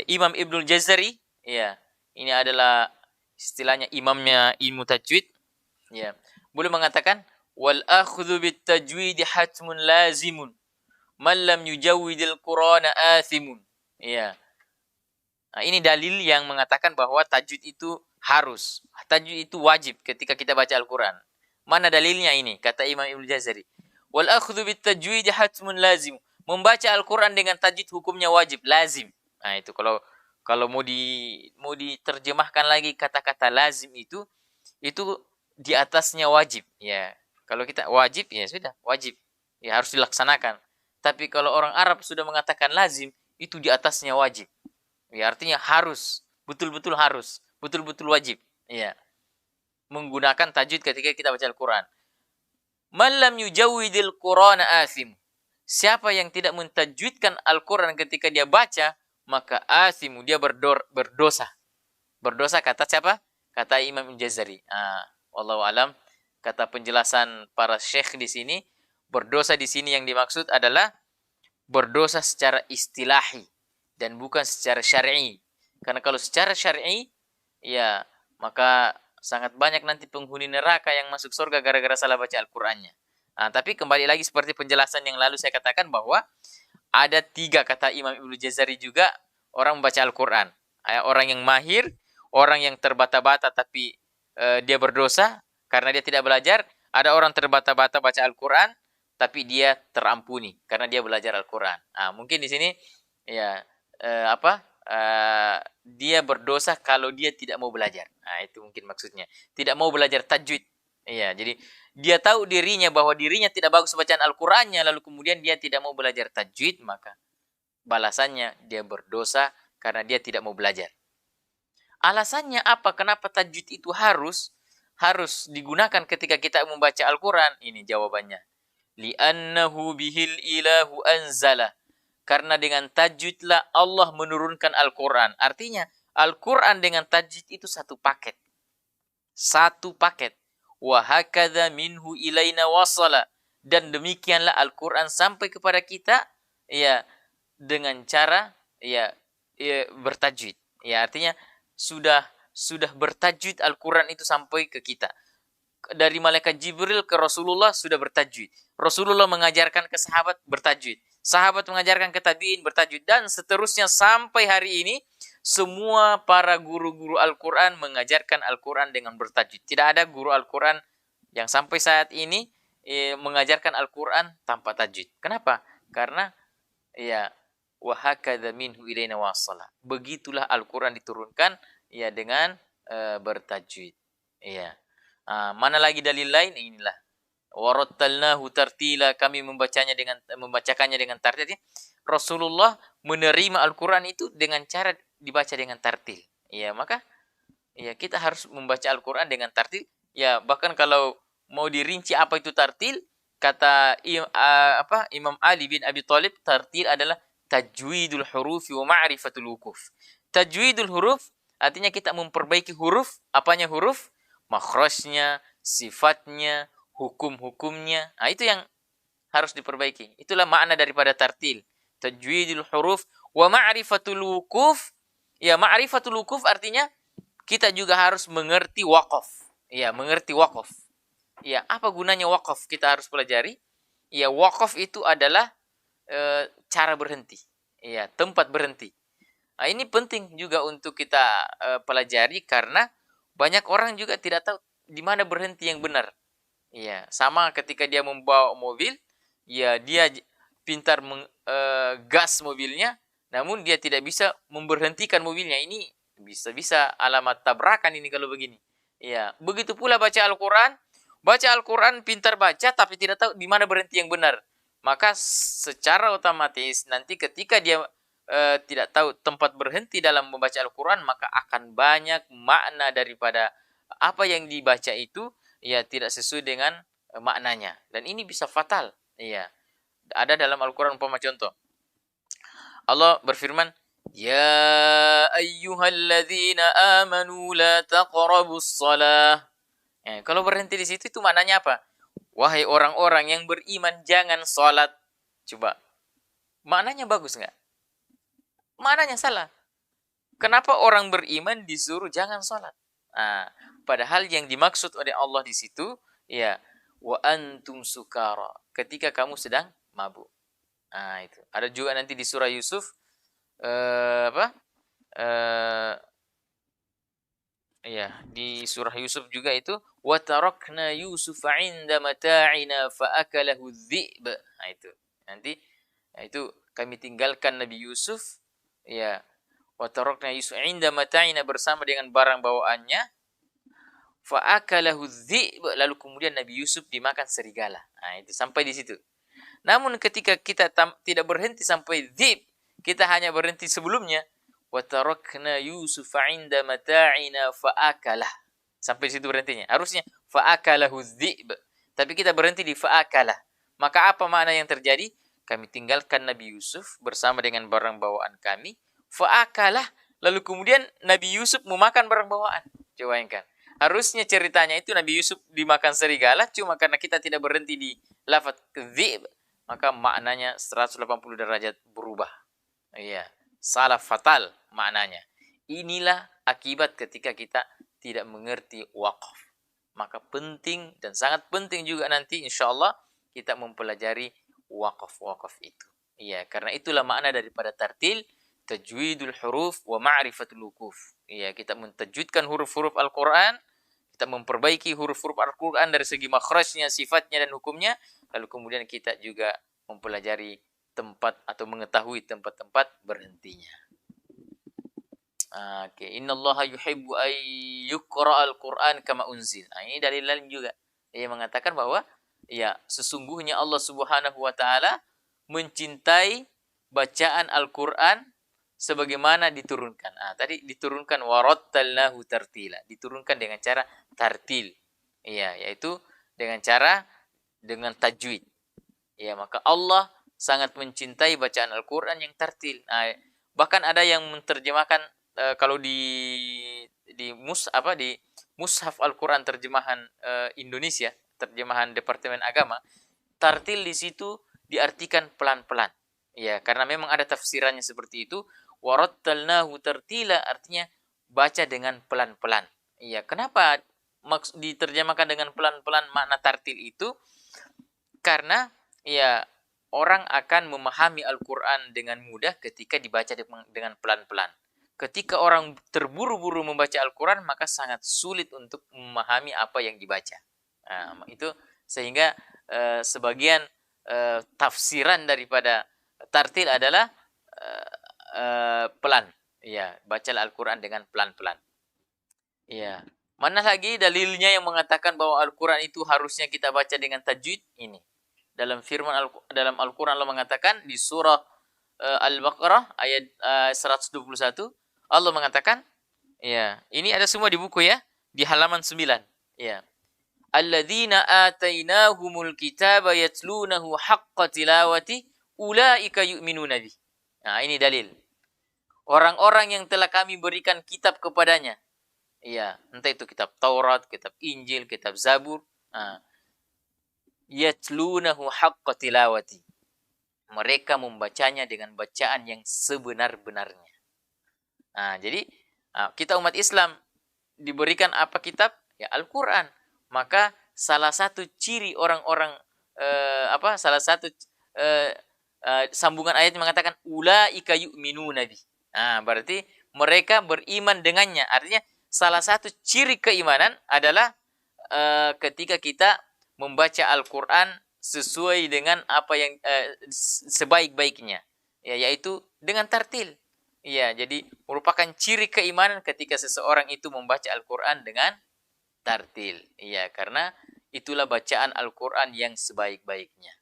Imam Ibnul Jazari, ya, ini adalah istilahnya imamnya ilmu tajwid, ya. Boleh mengatakan wal akhdhu bit tajwid hatmun lazimun man lam yujawwidil Qur'ana athimun. Ya. Nah, ini dalil yang mengatakan bahwa tajwid itu harus. Tajwid itu wajib ketika kita baca Al-Qur'an. Mana dalilnya ini? Kata Imam Ibnu Jazari. Wal akhdhu bit tajwid hatmun lazim. Membaca Al-Qur'an dengan tajwid hukumnya wajib, lazim. Nah, itu kalau mau diterjemahkan lagi kata-kata lazim itu di atasnya wajib, ya. Kalau kita wajib, ya sudah, wajib. Ya harus dilaksanakan. Tapi kalau orang Arab sudah mengatakan lazim, itu di atasnya wajib. Ya, artinya harus, betul-betul harus, betul-betul wajib. Ya. Menggunakan tajwid ketika kita baca Al-Quran. Man lam yujawwidil Qur'ana asim. Siapa yang tidak mentajwidkan Al-Quran ketika dia baca, maka asimu, dia berdosa. Berdosa kata siapa? Kata Imam Jazari. Wallahu alam. Kata penjelasan para syekh di sini, berdosa di sini yang dimaksud adalah berdosa secara istilahi dan bukan secara syar'i. Karena kalau secara syar'i, ya maka sangat banyak nanti penghuni neraka yang masuk surga gara-gara salah baca Al-Qur'annya. Tapi kembali lagi seperti penjelasan yang lalu saya katakan bahwa ada 3 kata Imam Ibnu Jazari juga orang membaca Al-Qur'an. Orang yang mahir, orang yang terbata-bata tapi dia berdosa karena dia tidak belajar. Ada orang terbata-bata baca Al-Quran tapi dia terampuni karena dia belajar Al-Quran. Mungkin di sini ya dia berdosa kalau dia tidak mau belajar. Itu mungkin maksudnya. Tidak mau belajar tajwid. Iya, jadi dia tahu dirinya bahwa dirinya tidak bagus bacaan Al-Qur'annya, lalu kemudian dia tidak mau belajar tajwid, maka balasannya dia berdosa karena dia tidak mau belajar. Alasannya apa? Kenapa tajwid itu harus digunakan ketika kita membaca Al-Quran? Ini jawabannya. Li'annahu bihil ilahu anzala. Karena dengan tajwidlah Allah menurunkan Al-Quran. Artinya, Al-Quran dengan tajwid itu satu paket. Satu paket. Wa hakadha minhu ilaina wasala. Dan demikianlah Al-Quran sampai kepada kita ya dengan cara ya bertajwid. Ya, artinya sudah bertajwid Al-Quran itu sampai ke kita. Dari malaikat Jibril ke Rasulullah sudah bertajwid. Rasulullah mengajarkan ke sahabat bertajwid. Sahabat mengajarkan ke tabi'in bertajwid. Dan seterusnya sampai hari ini, semua para guru-guru Al-Quran mengajarkan Al-Quran dengan bertajwid. Tidak ada guru Al-Quran yang sampai saat ini mengajarkan Al-Quran tanpa tajwid. Kenapa? Karena ya wa hakadha minhu ilaina wasala. Begitulah Al-Quran diturunkan ya dengan bertajwid. Iya. Mana lagi dalil lain? Inilah. Warattalnahu tartila, kami membacakannya dengan tartil. Rasulullah menerima Al-Quran itu dengan cara dibaca dengan tartil. Ya, maka ya kita harus membaca Al-Quran dengan tartil. Ya, bahkan kalau mau dirinci apa itu tartil, kata Imam Ali bin Abi Thalib, tartil adalah tajwidul huruf wa ma'rifatul wukuf. Tajwidul huruf artinya kita memperbaiki huruf, apanya huruf? Makhrajnya, sifatnya, hukum-hukumnya. Itu yang harus diperbaiki. Itulah makna daripada tartil. Tajwidul huruf wa ma'rifatul wukuf. Ya, ma'rifatul wukuf artinya kita juga harus mengerti waqaf. Ya, mengerti waqaf. Ya, apa gunanya waqaf? Kita harus pelajari. Ya, waqaf itu adalah cara berhenti. Ya, tempat berhenti. Ini penting juga untuk kita pelajari karena banyak orang juga tidak tahu di mana berhenti yang benar. Ya, sama ketika dia membawa mobil, ya dia pintar gas mobilnya, namun dia tidak bisa memberhentikan mobilnya. Ini bisa alamat tabrakan ini kalau begini. Ya, begitu pula baca Al-Quran pintar baca tapi tidak tahu di mana berhenti yang benar. Maka secara otomatis nanti ketika dia tidak tahu tempat berhenti dalam membaca Al-Quran, maka akan banyak makna daripada apa yang dibaca itu ya tidak sesuai dengan maknanya, dan ini bisa fatal. Ya, ada dalam Al-Quran umpama contoh Allah berfirman, ya ayyuhalladzina amanu la taqrabus shalah. Kalau berhenti di situ itu maknanya apa? Wahai orang-orang yang beriman, jangan sholat. Coba maknanya bagus nggak? Maknanya salah. Kenapa orang beriman disuruh jangan sholat? Nah, padahal yang dimaksud oleh Allah di situ, ya, wa antum sukara, ketika kamu sedang mabuk. Nah, itu. Ada juga nanti di surah Yusuf, apa? Ya, di surah Yusuf juga itu wa tarakna Yusufa 'inda mata'ina fa akalahu dhi'b. Nah, itu. Nanti itu kami tinggalkan Nabi Yusuf, ya, wa tarakna Yusuf 'inda mata'ina, bersama dengan barang bawaannya, fa akalahu dhi'b, lalu kemudian Nabi Yusuf dimakan serigala. Nah, itu sampai di situ. Namun ketika kita tidak berhenti sampai dhi'b, kita hanya berhenti sebelumnya, wa tarakna Yusufa 'inda mata'ina fa akalah. Sampai situ berhentinya. Harusnya fa akalahu dhi'b. Tapi kita berhenti di fa akalah. Maka apa makna yang terjadi? Kami tinggalkan Nabi Yusuf bersama dengan barang bawaan kami, fa akalah, lalu kemudian Nabi Yusuf memakan barang bawaan. Coba bayangkan. Harusnya ceritanya itu Nabi Yusuf dimakan serigala, cuma karena kita tidak berhenti di lafaz dhi'b, maka maknanya 180 derajat berubah. Iya. Salah fatal maknanya. Inilah akibat ketika kita tidak mengerti wakaf. Maka penting dan sangat penting juga nanti insyaallah kita mempelajari wakaf-wakaf itu. Iya, karena itulah makna daripada tartil, tajwidul huruf wa ma'rifatul wukuf. Iya, kita mentajwidkan huruf-huruf Al-Qur'an, kita memperbaiki huruf-huruf Al-Qur'an dari segi makhrajnya, sifatnya dan hukumnya, lalu kemudian kita juga mempelajari tempat atau mengetahui tempat-tempat berhentinya. Oke, innallaha yuhibbu ay yuqra'al Qur'an kama unzil. Nah, ini dalil lain juga. Ia mengatakan bahwa ya, sesungguhnya Allah Subhanahu wa taala mencintai bacaan Al-Qur'an sebagaimana diturunkan. Tadi diturunkan warattalnahu tartila, diturunkan dengan cara tartil. Iya, yaitu dengan cara dengan tajwid. Ya, maka Allah sangat mencintai bacaan Al-Quran yang tartil. Nah, bahkan ada yang menerjemahkan kalau di mushaf Al-Quran terjemahan Indonesia, terjemahan Departemen Agama, tartil di situ diartikan pelan-pelan. Ya, karena memang ada tafsirannya seperti itu. Warattalnahu tartila, artinya baca dengan pelan-pelan. Iya, kenapa diterjemahkan dengan pelan-pelan makna tartil itu? Karena ya, orang akan memahami Al-Quran dengan mudah ketika dibaca dengan pelan-pelan. Ketika orang terburu-buru membaca Al-Quran, maka sangat sulit untuk memahami apa yang dibaca. Nah, itu sehingga sebagian tafsiran daripada tartil adalah pelan. Ya, bacalah Al-Quran dengan pelan-pelan. Ya. Mana lagi dalilnya yang mengatakan bahwa Al-Quran itu harusnya kita baca dengan tajwid? Ini. Dalam dalam Al-Quran Allah mengatakan di surah Al-Baqarah ayat 121, Allah mengatakan, ya, ini ada semua di buku ya, di halaman 9. Ya. Alladzina atainahumul kitaba yatlunahu haqqa tilawati ulaika yu'minuna bih. Nah, ini dalil. Orang-orang yang telah kami berikan kitab kepadanya. Ya, entah itu kitab Taurat, kitab Injil, kitab Zabur. Yatlunahu haqqa tilawati. Mereka membacanya dengan bacaan yang sebenar-benarnya. Jadi kita umat Islam diberikan apa kitab? Ya, Al-Quran. Maka salah satu ciri orang-orang salah satu sambungan ayat mengatakan ulaika yu'minuna bi. Berarti mereka beriman dengannya. Artinya salah satu ciri keimanan adalah ketika kita membaca Al-Quran sesuai dengan apa yang sebaik-baiknya, ya, yaitu dengan tartil. Ya, jadi merupakan ciri keimanan ketika seseorang itu membaca Al-Quran dengan tartil. Ya, karena itulah bacaan Al-Quran yang sebaik-baiknya.